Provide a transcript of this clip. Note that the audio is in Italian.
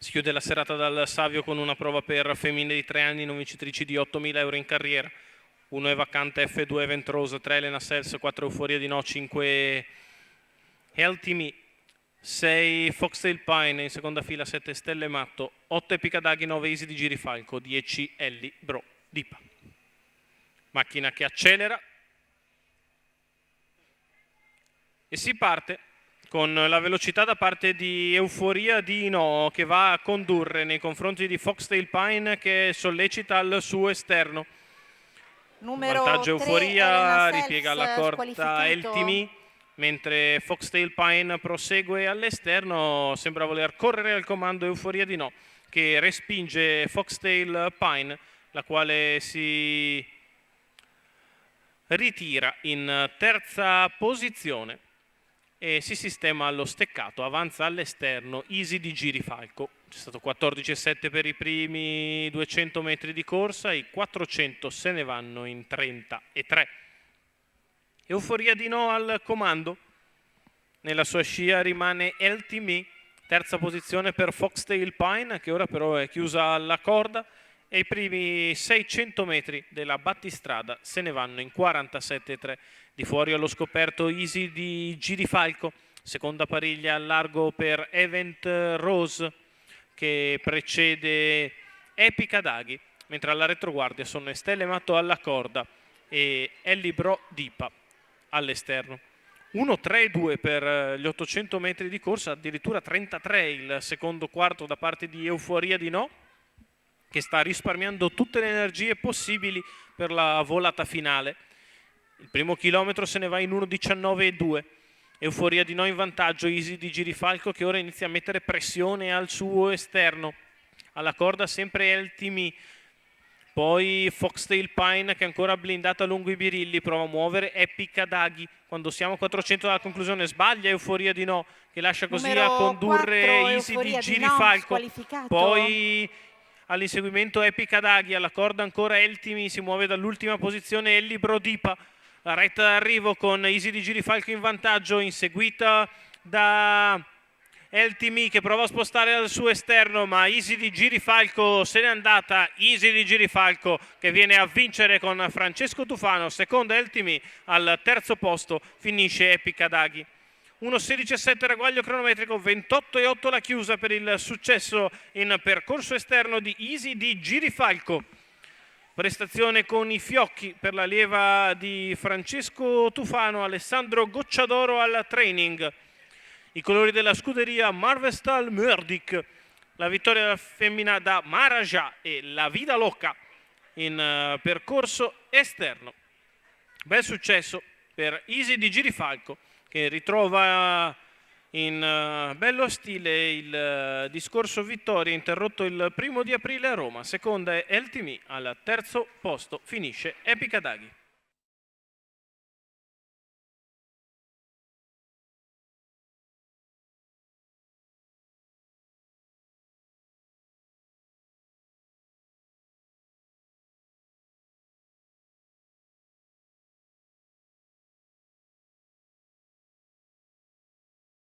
Si chiude la serata dal Savio con una prova per femmine di 3 anni, non vincitrici di 8.000 euro in carriera. 1 è Vacante F, 2 Event Rose, 3 Elena Sels, 4 Euforia di No, 5 Healthy Me, 6 Foxtail Pine, in seconda fila 7 Stelle Matto, 8 Epicadaghi, 9 Easy di Girifalco, 10 Ellie Bro Dipa. Macchina che accelera e si parte con la velocità da parte di Euforia di No, che va a condurre nei confronti di Foxtail Pine, che sollecita al suo esterno. Numero Vantaggio 3, Euforia, Elena ripiega la Sels, corda Eltimi, mentre Foxtail Pine prosegue all'esterno. Sembra voler correre al comando Euforia di No, che respinge Foxtail Pine, la quale si ritira in terza posizione e si sistema allo steccato. Avanza all'esterno Easy di Girifalco. C'è stato 14,7 per i primi 200 metri di corsa, i 400 se ne vanno in 33. Euforia di No al comando. Nella sua scia rimane Healthy Me, terza posizione per Foxtail Pine, che ora però è chiusa alla corda, e i primi 600 metri della battistrada se ne vanno in 47,3. Di fuori allo scoperto Easy di Girifalco, seconda pariglia al largo per Event Rose, che precede Epicadaghi, mentre alla retroguardia sono Stelle Matto alla corda e Ellie Bro Dipa all'esterno. 1-3-2 per gli 800 metri di corsa, addirittura 33 il secondo quarto da parte di Euforia di No, che sta risparmiando tutte le energie possibili per la volata finale. Il primo chilometro se ne va in 1:19,2. Euforia di No in vantaggio, Easy di Girifalco che ora inizia a mettere pressione al suo esterno. Alla corda sempre Healthy Me, poi Foxtail Pine che è ancora blindata lungo i birilli, prova a muovere Epicadaghi. Quando siamo a 400 dalla conclusione sbaglia Euforia di No, che lascia così a condurre 4, Easy di Euforia Girifalco. di No, Poi all'inseguimento Epicadaghi, alla corda ancora Healthy Me, si muove dall'ultima posizione Ellie Bro Dipa. La retta d'arrivo con Easy di Girifalco in vantaggio, inseguita da Healthy Me che prova a spostare al suo esterno, ma Easy di Girifalco se n'è andata. Easy di Girifalco che viene a vincere con Francesco Tufano, seconda Healthy Me, al terzo posto finisce Epicadaghi. 1:16,7 ragguaglio cronometrico, 28,8 la chiusa per il successo in percorso esterno di Easy di Girifalco. Prestazione con i fiocchi per la leva di Francesco Tufano, Alessandro Gocciadoro al training. I colori della scuderia Marvestal Mördic, la vittoria femmina da Maraja e la Vida Loca in percorso esterno. Bel successo per Easy di Girifalco, che ritrova in bello stile il discorso vittoria interrotto il 1° di aprile a Roma. Seconda è Healthy Me, al terzo posto finisce Epicadaghi.